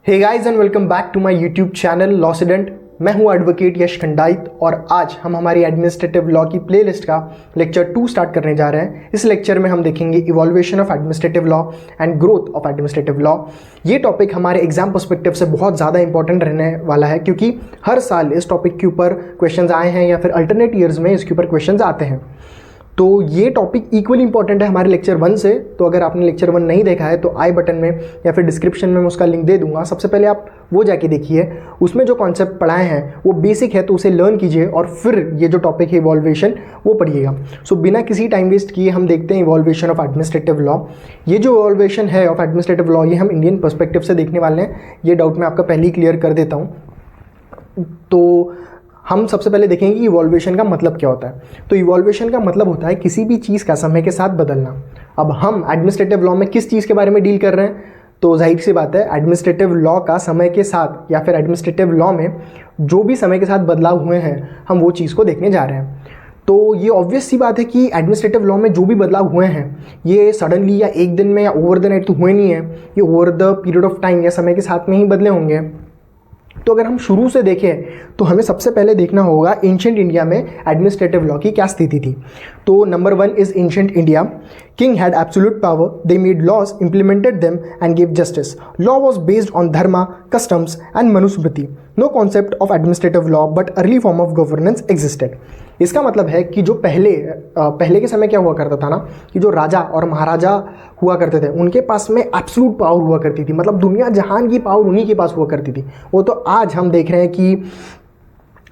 Hey guys and welcome back to my YouTube channel लॉसिडेंट। मैं हूं एडवोकेट यश खंडाइत और आज हम हमारी एडमिनिस्ट्रेटिव लॉ की प्लेलिस्ट का लेक्चर 2 स्टार्ट करने जा रहे हैं। इस लेक्चर में हम देखेंगे evolution of administrative law and growth of administrative law. ये टॉपिक हमारे एग्जाम पर्सपेक्टिव से बहुत ज़्यादा इंपॉर्टेंट रहने वाला है क्योंकि हर साल इस टॉपिक के ऊपर क्वेश्चंस आए हैं या फिर अल्टरनेट ईयर्स में इसके ऊपर क्वेश्चंस आते हैं। तो ये टॉपिक इक्वली इंपॉर्टेंट है हमारे लेक्चर 1 से। तो अगर आपने लेक्चर 1 नहीं देखा है तो आई बटन में या फिर डिस्क्रिप्शन में मैं उसका लिंक दे दूंगा। सबसे पहले आप वो जाके देखिए, उसमें जो कॉन्सेप्ट पढ़ाए हैं वो बेसिक है तो उसे लर्न कीजिए और फिर ये जो टॉपिक है इवॉल्यूशन वो पढ़िएगा। सो बिना किसी टाइम वेस्ट किए हम देखते हैं इवॉल्यूशन ऑफ एडमिनिस्ट्रेटिव लॉ। ये जो इवॉल्यूशन है ऑफ एडमिनिस्ट्रेटिव लॉ ये हम इंडियन पर्सपेक्टिव से देखने वाले हैं। ये डाउट मैं आपका पहले ही क्लियर कर देता हूँ। तो हम सबसे पहले देखेंगे कि इवॉल्यूशन का मतलब क्या होता है। तो इवॉल्यूशन का मतलब होता है किसी भी चीज़ का समय के साथ बदलना। अब हम एडमिनिस्ट्रेटिव लॉ में किस चीज़ के बारे में डील कर रहे हैं, तो जाहिर सी बात है एडमिनिस्ट्रेटिव लॉ का समय के साथ या फिर एडमिनिस्ट्रेटिव लॉ में जो भी समय के साथ बदलाव हुए हैं हम वो चीज़ को देखने जा रहे हैं। तो ये ऑब्वियस सी बात है कि एडमिनिस्ट्रेटिव लॉ में जो भी बदलाव हुए हैं ये सडनली या एक दिन में या ओवर द नाइट तो हुए नहीं है, ये over the period of time या समय के साथ में ही बदले होंगे। तो अगर हम शुरू से देखें तो हमें सबसे पहले देखना होगा एंशिएंट इंडिया में एडमिनिस्ट्रेटिव लॉ की क्या स्थिति थी। तो number 1 is ancient India. King had absolute power, they made laws, implemented them and give justice. Law was based on dharma, customs and Manusmriti. No concept of administrative law but early form of governance existed. इसका मतलब है कि जो पहले के समय क्या हुआ करता था ना, कि जो राजा और महाराजा हुआ करते थे उनके पास में एब्सोल्यूट पावर हुआ करती थी, मतलब दुनिया जहान की पावर उन्हीं के पास हुआ करती थी। वो तो आज हम देख रहे हैं कि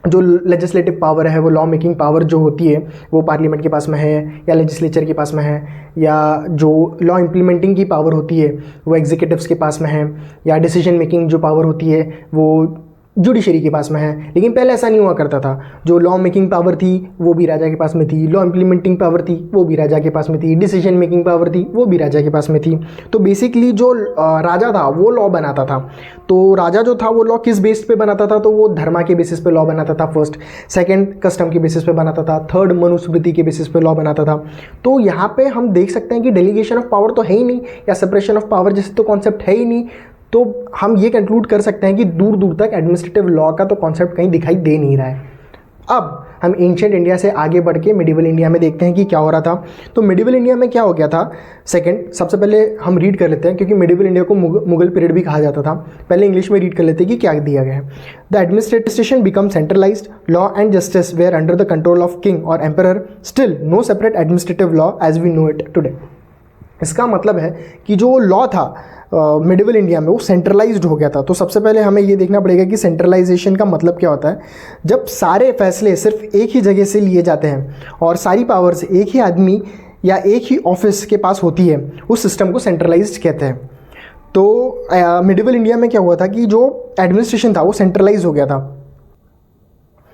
जो लेजिस्लेटिव पावर है, वो लॉ मेकिंग पावर जो होती है वो पार्लियामेंट के पास में है या लेजिस्लेचर के पास में है, या जो लॉ इम्प्लीमेंटिंग की पावर होती है वो एग्जीक्यूटिव्स के पास में है, या डिसीजन मेकिंग जो पावर होती है वो जुडिशरी के पास में है। लेकिन पहले ऐसा नहीं हुआ करता था। जो लॉ मेकिंग पावर थी वो भी राजा के पास में थी, लॉ इम्प्लीमेंटिंग पावर थी वो भी राजा के पास में थी, डिसीजन मेकिंग पावर थी वो भी राजा के पास में थी। तो बेसिकली जो राजा था वो लॉ बनाता था। तो राजा जो था वो लॉ किस बेस पे बनाता था, तो वो धर्मा के बेसिस पे लॉ बनाता था फर्स्ट, सेकंड कस्टम के बेसिस पे बनाता था, थर्ड मनुस्मृति के बेसिस पे लॉ बनाता था। तो यहाँ पे हम देख सकते हैं कि डेलीगेशन ऑफ पावर तो है ही नहीं, या सेपरेशन ऑफ पावर जैसे तो कॉन्सेप्ट है ही नहीं। तो हम ये कंक्लूड कर सकते हैं कि दूर दूर तक एडमिनिस्ट्रेटिव लॉ का तो कॉन्सेप्ट कहीं दिखाई दे नहीं रहा है। अब हम एंशिएंट इंडिया से आगे बढ़ के मिडिवल इंडिया में देखते हैं कि क्या हो रहा था। तो मिडिवल इंडिया में क्या हो गया था, सेकंड सबसे पहले हम रीड कर लेते हैं क्योंकि मिडिवल इंडिया को मुगल पीरियड भी कहा जाता था। पहले इंग्लिश में रीड कर लेते हैं कि क्या दिया गया है। The administration become centralised, law and justice were under the control of king और emperor, still no separate administrative law as we know it today. इसका मतलब है कि जो लॉ था मिडिवल इंडिया में वो सेंट्रलाइज्ड हो गया था। तो सबसे पहले हमें ये देखना पड़ेगा कि सेंट्रलाइजेशन का मतलब क्या होता है। जब सारे फैसले सिर्फ एक ही जगह से लिए जाते हैं और सारी पावर्स एक ही आदमी या एक ही ऑफिस के पास होती है, उस सिस्टम को सेंट्रलाइज्ड कहते हैं। तो मिडिवल इंडिया में क्या हुआ था कि जो एडमिनिस्ट्रेशन था वो सेंट्रलाइज हो गया था।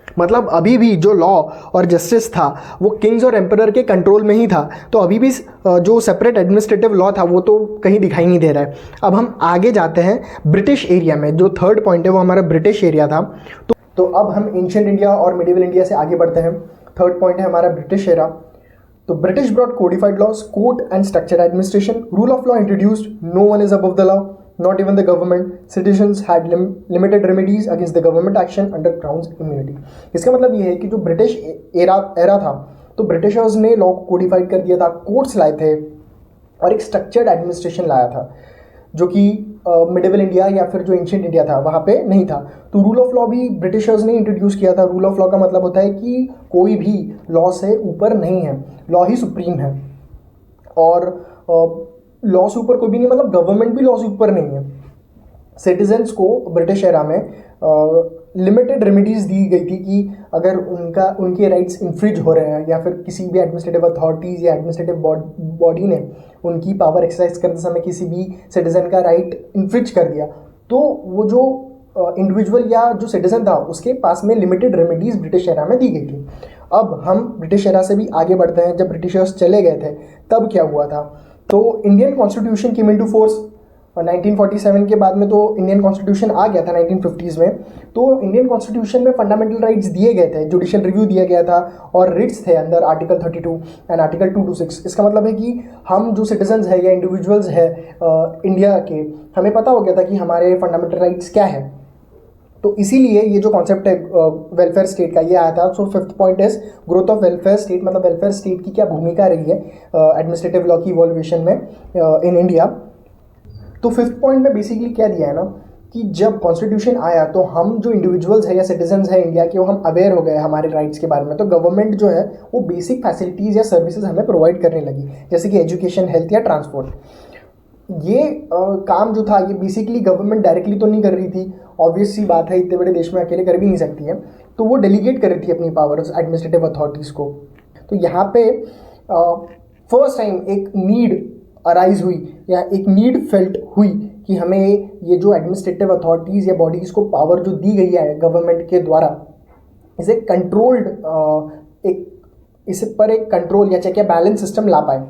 मतलब अभी भी जो लॉ और जस्टिस था वो किंग्स और एम्परर के कंट्रोल में ही था। तो अभी भी जो सेपरेट एडमिनिस्ट्रेटिव लॉ था वो तो कहीं दिखाई नहीं दे रहा है। अब हम आगे जाते हैं ब्रिटिश एरिया में। जो थर्ड पॉइंट है वो हमारा ब्रिटिश एरिया था। तो अब हम एंशिएंट इंडिया और मिडिवल इंडिया से आगे बढ़ते हैं। थर्ड पॉइंट है हमारा ब्रिटिश एरा। तो British brought codified laws, court and structured administration, rule of law introduced, no one is above the law, not even the government, citizens had limited remedies against the government action under crown's immunity। इसका मतलब ये है कि जो British era था तो Britishers ने law को कोडिफाइड कर दिया था, कोर्ट्स लाए थे और एक स्ट्रक्चर्ड एडमिनिस्ट्रेशन लाया था जो कि मिडिवल इंडिया या फिर जो एंशिएंट इंडिया था वहाँ पे नहीं था। तो रूल ऑफ लॉ भी ब्रिटिशर्स ने इंट्रोड्यूस किया था। रूल ऑफ लॉ का मतलब होता है कि कोई भी लॉ से ऊपर नहीं है, लॉ ही सुप्रीम है। और लॉ से ऊपर कोई भी नहीं, मतलब गवर्नमेंट भी लॉ से ऊपर नहीं है। सिटीजन्स को ब्रिटिश एरा में लिमिटेड रेमेडीज दी गई थी कि अगर उनके राइट्स इन्फ्रिज हो रहे हैं या फिर किसी भी एडमिनिस्ट्रेटिव अथॉरिटीज़ या एडमिनिस्ट्रेटिव बॉडी ने उनकी पावर एक्सरसाइज करते समय किसी भी सिटीजन का राइट इन्फ्रिज कर दिया, तो वो जो इंडिविजुअल या जो सिटीजन था उसके पास में लिमिटेड रेमेडीज ब्रिटिश एरा में दी गई थी। अब हम ब्रिटिश एरा से भी आगे बढ़ते हैं। जब ब्रिटिशर्स चले गए थे तब क्या हुआ था, तो Indian constitution came into force 1947 के बाद में तो इंडियन कॉन्स्टिट्यूशन आ गया था 1950s में। तो इंडियन कॉन्स्टिट्यूशन में फंडामेंटल राइट्स दिए गए थे, जुडिशियल रिव्यू दिया गया था और रिट्स थे अंडर आर्टिकल 32 एंड आर्टिकल 226। इसका मतलब है कि हम जो सिटीजन्स है या इंडिविजुअल्स है इंडिया के, हमें पता हो गया था कि हमारे फंडामेंटल राइट्स क्या है। तो इसीलिए ये जो कॉन्सेप्ट है वेलफेयर स्टेट का, ये आया था। So fifth point is growth of welfare state, मतलब वेलफेयर स्टेट की क्या भूमिका रही है एडमिनिस्ट्रेटिव लॉ की इवॉल्यूशन में इन इंडिया। तो फिफ्थ पॉइंट में बेसिकली क्या दिया है ना कि जब कॉन्स्टिट्यूशन आया तो हम जो इंडिविजुअल्स है या सिटीजन्स है इंडिया के, वो हम अवेयर हो गए हमारे राइट्स के बारे में। तो गवर्नमेंट जो है वो बेसिक फैसिलिटीज़ या सर्विसेज हमें प्रोवाइड करने लगी, जैसे कि एजुकेशन, हेल्थ या ट्रांसपोर्ट। ये काम जो था ये बेसिकली गवर्नमेंट डायरेक्टली तो नहीं कर रही थी, ऑब्वियस सी बात है, इतने बड़े देश में अकेले कर भी नहीं सकती है। तो वो डेलीगेट कर रही थी अपनी पावर्स एडमिनिस्ट्रेटिव अथॉरिटीज़ को। तो यहाँ पे फर्स्ट टाइम एक नीड अराइज हुई या एक नीड फेल्ट हुई कि हमें ये जो एडमिनिस्ट्रेटिव अथॉरिटीज़ या बॉडीज़ को पावर जो दी गई है गवर्नमेंट के द्वारा, इसे कंट्रोल्ड इस पर एक कंट्रोल या चेक या बैलेंस सिस्टम ला पाए।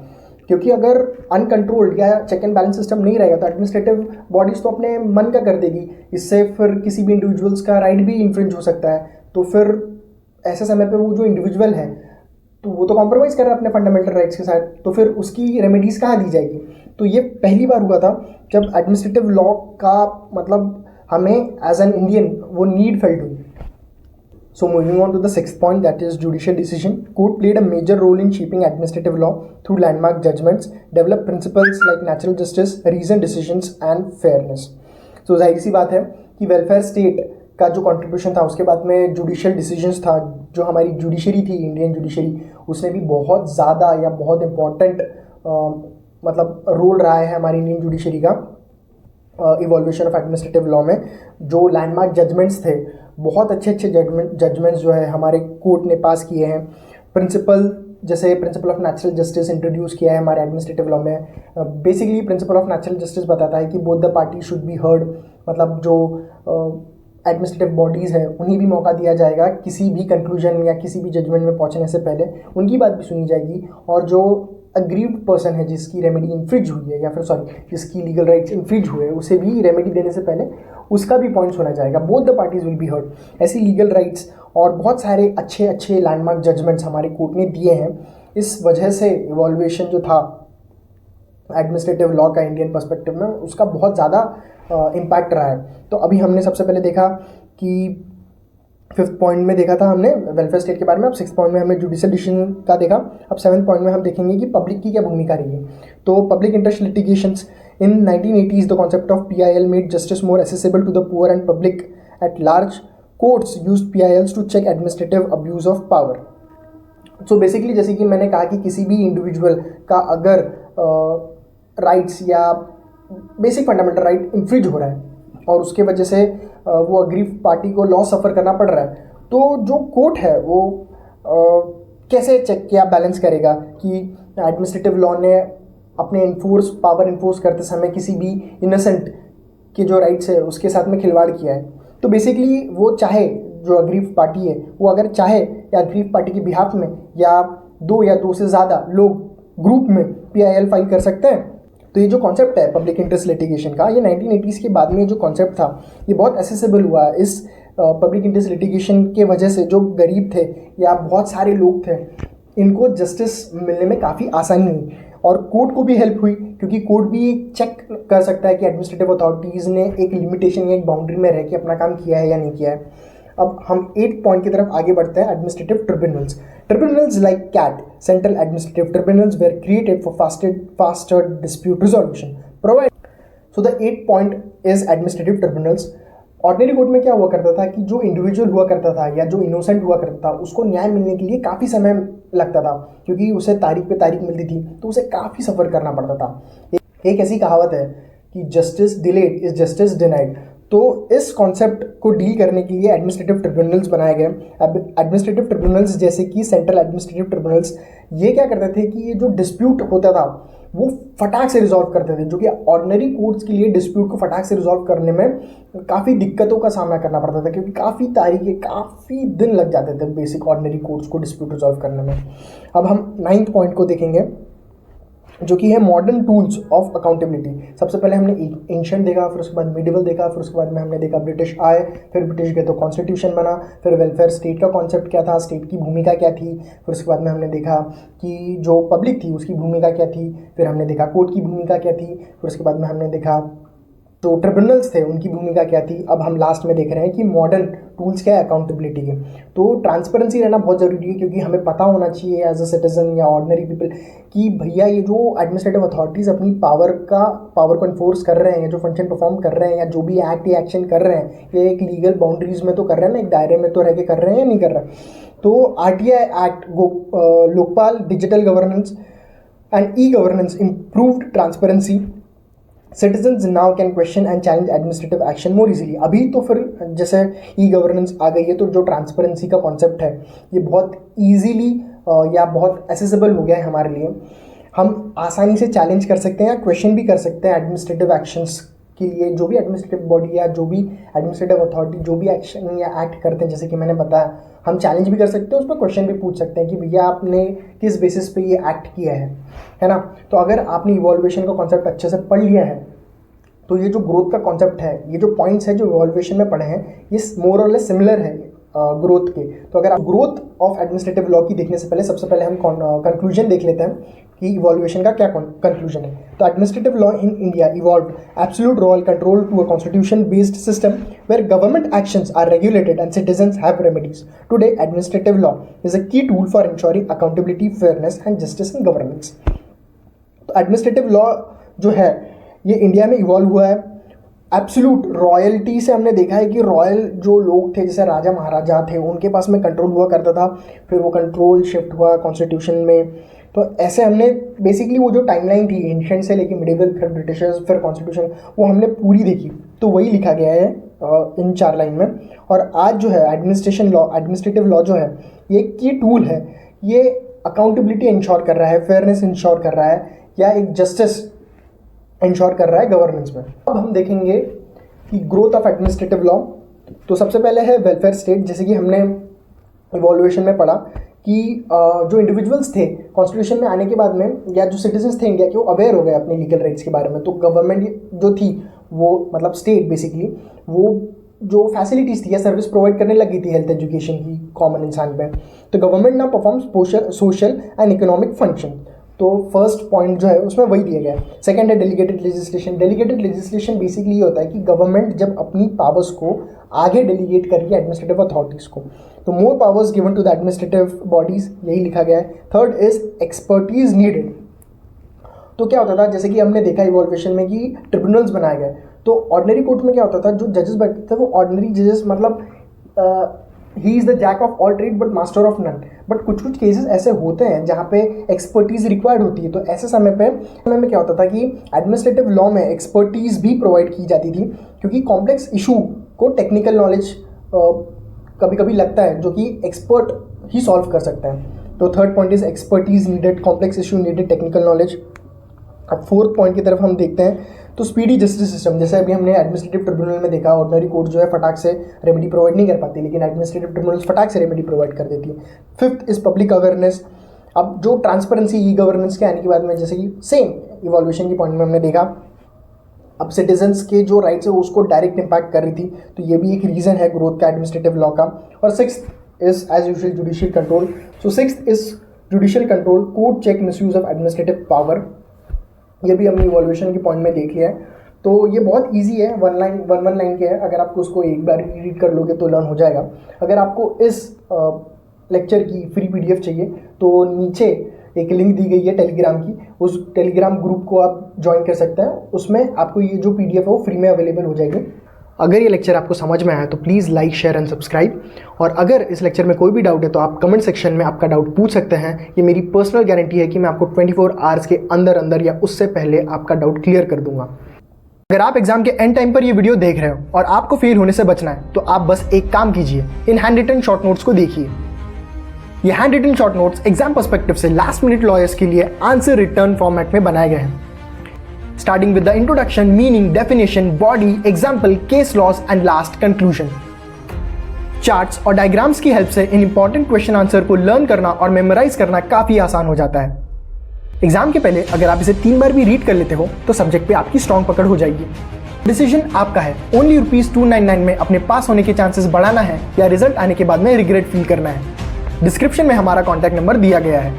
क्योंकि अगर अनकंट्रोल्ड या चेक एंड बैलेंस सिस्टम नहीं रहेगा तो एडमिनिस्ट्रेटिव बॉडीज़ तो अपने मन का कर देगी, इससे फिर किसी भी इंडिविजुअल्स का राइट भी इन्फ्रिंज हो सकता है। तो फिर ऐसे समय पे वो जो इंडिविजुअल है तो वो तो कॉम्प्रोमाइज़ कर रहा है अपने फंडामेंटल राइट्स के साथ, तो फिर उसकी रेमेडीज़ कहाँ दी जाएगी। तो ये पहली बार हुआ था जब एडमिनिस्ट्रेटिव लॉ का मतलब हमें एज एन इंडियन वो नीड फेल्ट हुई। So moving on to the sixth point, that is judicial decision. Court played a major role in shaping administrative law through landmark judgments, developed principles like natural justice, reasoned decisions and fairness. So जाहिर सी बात है कि welfare state का जो contribution था उसके बाद में जुडिशियल डिसीजंस था, जो हमारी जुडिशरी थी इंडियन जुडिशरी, उसने भी बहुत ज़्यादा या बहुत इम्पॉर्टेंट मतलब रोल रहा है हमारी इंडियन जुडिशरी का इवॉल्यूशन ऑफ एडमिनिस्ट्रेटिव लॉ में। जो लैंडमार्क जजमेंट्स थे, बहुत अच्छे जजमेंट्स जो है हमारे कोर्ट ने पास किए हैं। प्रिंसिपल जैसे principle of natural justice introduce किया है हमारे एडमिनिस्ट्रेटिव लॉ में। Basically principle of natural justice बताता है कि both the party should be heard, मतलब जो एडमिनिस्ट्रेटिव बॉडीज़ है उन्हें भी मौका दिया जाएगा किसी भी कंक्लूजन या किसी भी जजमेंट में पहुंचने से पहले, उनकी बात भी सुनी जाएगी। और जो अग्रीव्ड पर्सन है जिसकी रेमेडी इन्फ्रिज हुई है या फिर जिसकी लीगल राइट्स इन्फ्रिज हुए, उसे भी रेमेडी देने से पहले उसका भी पॉइंट सुना जाएगा। Both the parties will be heard. ऐसी लीगल राइट्स और बहुत सारे अच्छे अच्छे लैंडमार्क जजमेंट्स हमारे कोर्ट ने दिए हैं। इस वजह से इवॉल्यूशन जो था एडमिनिस्ट्रेटिव लॉ का इंडियन पर्सपेक्टिव में, उसका बहुत ज़्यादा इम्पैक्ट रहा है। तो अभी हमने सबसे पहले देखा कि फिफ्थ पॉइंट में देखा था हमने वेलफेयर स्टेट के बारे में, अब सिक्स पॉइंट में हमने जुडिशियल डिसीजन का देखा। अब सेवन्थ पॉइंट में हम देखेंगे कि पब्लिक की क्या भूमिका रही है। तो public interest litigations in 1980s the concept of PIL made justice more accessible to the poor and public at large. Courts used PILs to check administrative abuse of power. So basically जैसे कि मैंने कहा कि किसी भी individual का अगर rights या बेसिक फंडामेंटल राइट इन्फ्रिज हो रहा है और उसके वजह से वो अग्रीव पार्टी को लॉस सफ़र करना पड़ रहा है, तो जो कोर्ट है वो कैसे चेक या बैलेंस करेगा कि एडमिनिस्ट्रेटिव लॉ ने अपने पावर इन्फोर्स करते समय किसी भी इनोसेंट के जो राइट्स है उसके साथ में खिलवाड़ किया है। तो बेसिकली वो चाहे जो अग्रीव पार्टी है वो अगर चाहे या अग्रीव पार्टी के बिहाफ में या दो से ज़्यादा लोग ग्रुप में PIL फाइल कर सकते हैं। तो ये जो कॉन्सेप्ट है पब्लिक इंटरेस्ट लिटिगेशन का, ये 1980s के बाद में जो कॉन्सेप्ट था ये बहुत एक्सेसिबल हुआ। इस पब्लिक इंटरेस्ट लिटिगेशन के वजह से जो गरीब थे या बहुत सारे लोग थे, इनको जस्टिस मिलने में काफ़ी आसानी हुई और कोर्ट को भी हेल्प हुई, क्योंकि कोर्ट भी चेक कर सकता है कि एडमिनिस्ट्रेटिव अथॉरिटीज़ ने एक लिमिटेशन या एक बाउंड्री में रह के अपना काम किया है या नहीं किया है। अब हम 8 पॉइंट की तरफ आगे बढ़ते हैं, administrative tribunals. Tribunals like CAT, Central Administrative Tribunals, were created for faster dispute resolution. So the 8th point is administrative tribunals. Ordinary court में क्या हुआ करता था कि जो इंडिविजुअल हुआ करता था या जो इनोसेंट हुआ करता था उसको न्याय मिलने के लिए काफ़ी समय लगता था, क्योंकि उसे तारीख पे तारीख मिलती थी तो उसे काफ़ी सफ़र करना पड़ता था। एक ऐसी कहावत है कि justice delayed is justice denied. तो इस कॉन्सेप्ट को डील करने के लिए एडमिनिस्ट्रेटिव ट्रिब्यूनल्स बनाए गए। एडमिनिस्ट्रेटिव ट्रिब्यूनल्स जैसे कि सेंट्रल एडमिनिस्ट्रेटिव ट्रिब्यूनल्स, ये क्या करते थे कि ये जो डिस्प्यूट होता था वो फटाक से रिजॉल्व करते थे, जो कि ऑर्डिनरी कोर्ट्स के लिए डिस्प्यूट को फटाक से रिजॉल्व करने में काफ़ी दिक्कतों का सामना करना पड़ता था, क्योंकि काफ़ी तारीखें, काफ़ी दिन लग जाते थे बेसिक ऑर्डिनरी कोर्ट्स को डिस्प्यूट रिजॉल्व करने में। अब हम 9th पॉइंट को देखेंगे, जो कि है मॉडर्न टूल्स ऑफ अकाउंटेबिलिटी। सबसे पहले हमने एंशिएंट देखा, फिर उसके बाद मिडिवल देखा, फिर उसके बाद में हमने देखा ब्रिटिश आए, फिर ब्रिटिश गए तो कॉन्स्टिट्यूशन बना, फिर वेलफेयर स्टेट का कॉन्सेप्ट क्या था, स्टेट की भूमिका क्या थी, फिर उसके बाद में हमने देखा कि जो पब्लिक थी उसकी भूमिका क्या थी, फिर हमने देखा कोर्ट की भूमिका क्या थी, फिर उसके बाद में हमने देखा तो ट्रिब्यूनल्स थे उनकी भूमिका क्या थी। अब हम लास्ट में देख रहे हैं कि मॉडर्न टूल्स क्या है अकाउंटेबिलिटी के। तो ट्रांसपेरेंसी रहना बहुत ज़रूरी है, क्योंकि हमें पता होना चाहिए एज अ सिटीजन या ऑर्डिनरी पीपल कि भैया ये जो एडमिनिस्ट्रेटिव अथॉरिटीज़ अपनी पावर को इन्फोर्स कर रहे हैं, जो फंक्शन परफॉर्म कर रहे हैं, या जो भी एक्ट या एक्शन कर रहे हैं, ये एक लीगल बाउंड्रीज में तो कर रहे हैं ना, एक दायरे में तो रह के कर रहे हैं या नहीं कर रहे हैं। तो RTI act, Lokpal, digital governance and e governance, improved transparency, citizens now can question and challenge administrative action more easily. अभी तो फिर जैसे ई गवर्नेंस आ गई है, तो जो ट्रांसपेरेंसी का कॉन्सेप्ट है ये बहुत ईजीली या बहुत एसेसिबल हो गया है हमारे लिए। हम आसानी से चैलेंज कर सकते हैं या क्वेश्चन भी कर सकते हैं एडमिनिस्ट्रेटिव एक्शंस के लिए। जो भी एडमिनिस्ट्रेटिव बॉडी या जो भी एडमिनिस्ट्रेटिव अथॉरिटी जो भी एक्शन या एक्ट करते हैं, जैसे कि मैंने बताया, हम चैलेंज भी कर सकते हैं, उस पर क्वेश्चन भी पूछ सकते हैं कि भैया आपने किस बेसिस पे ये एक्ट किया है ना। तो अगर आपने इवॉल्यूशन का कॉन्सेप्ट अच्छे से पढ़ लिया है, तो ये जो ग्रोथ का कॉन्सेप्ट है, ये जो पॉइंट्स है जो इवॉल्यूशन में पढ़े हैं, ये मोर और लेस सिमिलर है ग्रोथ के। तो अगर आप ग्रोथ ऑफ एडमिनिस्ट्रेटिव लॉ की देखने से पहले सबसे पहले हम कंक्लूजन देख लेते हैं कि इवॉल्यूशन का क्या कंक्लूजन है। तो administrative law in India evolved absolute royal control to a constitution based system where government actions are regulated and citizens have remedies. Today administrative law is a key tool for ensuring accountability, fairness and justice in governance. तो administrative law जो है ये India में evolve हुआ है absolute royalty से। हमने देखा है कि रॉयल जो लोग थे, जैसे राजा महाराजा थे, उनके पास में कंट्रोल हुआ करता था, फिर वो कंट्रोल शिफ्ट हुआ कॉन्स्टिट्यूशन में। तो ऐसे हमने बेसिकली वो जो टाइमलाइन थी एंशिएंट से लेके मिडिवल, फिर ब्रिटिशर्स, फिर कॉन्स्टिट्यूशन, वो हमने पूरी देखी। तो वही लिखा गया है इन 4 लाइन में। और आज जो है एडमिनिस्ट्रेटिव लॉ जो है ये एक की टूल है। ये अकाउंटेबिलिटी इंश्योर कर रहा है, फेयरनेस इंश्योर कर रहा है, या एक जस्टिस इंश्योर कर रहा है गवर्नेंस में। अब हम देखेंगे कि ग्रोथ ऑफ एडमिनिस्ट्रेटिव लॉ। तो सबसे पहले है वेलफेयर स्टेट। जैसे कि हमने इवॉल्यूशन में पढ़ा कि जो इंडिविजुअल्स थे कॉन्स्टिट्यूशन में आने के बाद में, या जो सिटीजन्स थे इंडिया के, वो अवेयर हो गए अपने लीगल राइट्स के बारे में। तो गवर्नमेंट जो थी वो, मतलब स्टेट बेसिकली, वो जो फैसिलिटीज़ थी या सर्विस प्रोवाइड करने लगी थी हेल्थ एजुकेशन की कॉमन इंसान पे। तो गवर्नमेंट ना performs social and economic function. तो फर्स्ट पॉइंट जो है उसमें वही दिया गया है। सेकंड है delegated legislation. Delegated legislation basically ये होता है कि गवर्नमेंट जब अपनी पावर्स को आगे डेलीगेट कर रही है एडमिनिस्ट्रेटिव अथॉरिटीज़ को, तो more powers given to the administrative bodies, यही लिखा गया है। Third is expertise needed. तो क्या होता था, जैसे कि हमने देखा इवॉल्यूशन में कि ट्रिब्यूनल्स बनाए गए। तो ऑर्डिनरी कोर्ट में क्या होता था, जो जजेस बैठते थे वो ऑर्डिनरी जजेस, मतलब he is the jack of all trade but master of none. But कुछ कुछ केसेस ऐसे होते हैं जहाँ पे एक्सपर्टीज़ रिक्वायर्ड होती है। तो ऐसे समय में क्या होता था कि एडमिनिस्ट्रेटिव लॉ में एक्सपर्टीज़ भी प्रोवाइड की जाती थी, क्योंकि कॉम्प्लेक्स इशू को टेक्निकल नॉलेज कभी कभी लगता है जो कि एक्सपर्ट ही सॉल्व कर सकता है। तो third point is expertise needed, complex issue needed, technical knowledge. अब फोर्थ पॉइंट की तरफ हम देखते हैं तो स्पीडी जस्टिस सिस्टम। जैसे अभी हमने एडमिनिस्ट्रेटिव ट्रिब्यूनल में देखा, ऑर्डिनरी कोर्ट जो है फटाक से रेमेडी प्रोवाइड नहीं कर पाती, लेकिन एडमिनिस्ट्रेटिव ट्रिब्यूनल्स फटाक से रेमेडी प्रोवाइड कर देती है। Fifth is public awareness. अब जो ट्रांसपेरेंसी ई गवर्नेंस के आने के बाद में, जैसे कि सेम इवॉल्यूशन की पॉइंट में हमने देखा, अब सिटीजन्स के जो राइट्स है उसको डायरेक्ट इम्पैक्ट कर रही थी। तो ये भी एक रीज़न है ग्रोथ का एडमिनिस्ट्रेटिव लॉ का। और sixth is as usual judicial control. So sixth is judicial control, court check misuse of administrative power. ये भी हमने इवॉल्यूशन की पॉइंट में देख लिया है। तो ये बहुत इजी है, वन लाइन के है। अगर आपको उसको एक बार रीड कर लोगे तो लर्न हो जाएगा। अगर आपको इस लेक्चर की फ्री PDF चाहिए तो नीचे एक लिंक दी गई है टेलीग्राम की, उस टेलीग्राम ग्रुप को आप ज्वाइन कर सकते हैं। उसमें आपको ये जो PDF है वो फ्री में अवेलेबल हो जाएगी। अगर ये लेक्चर आपको समझ में आया तो please like, share and subscribe. और अगर इस लेक्चर में कोई भी डाउट है तो आप कमेंट सेक्शन में आपका डाउट पूछ सकते हैं। ये मेरी पर्सनल गारंटी है कि मैं आपको 24 आवर्स के अंदर या उससे पहले आपका डाउट क्लियर कर दूंगा। अगर आप एग्जाम के एंड टाइम पर ये वीडियो देख रहे हो और आपको फेल होने से बचना है तो आप बस एक काम कीजिए, इन हैंड रिटन शॉर्ट नोट्स को देखिए। ये handwritten short notes exam perspective से लास्ट मिनट लॉयर्स के लिए आंसर रिटर्न फॉर्मेट में बनाए गए हैं। Starting with the introduction, meaning, definition, body, example, case laws and last conclusion. Charts और डायग्राम्स की हेल्प से इन इंपॉर्टेंट क्वेश्चन आंसर को लर्न करना और मेमोराइज करना काफी आसान हो जाता है। एग्जाम के पहले अगर आप इसे 3 बार भी रीड कर लेते हो तो सब्जेक्ट पे आपकी स्ट्रॉन्ग पकड़ हो जाएगी। डिसीजन आपका है। ओनली ₹299 में अपने पास होने के चांसेस बढ़ाना है या रिजल्ट आने के बाद में रिग्रेट फील करना है। डिस्क्रिप्शन में हमारा कॉन्टैक्ट नंबर दिया गया है।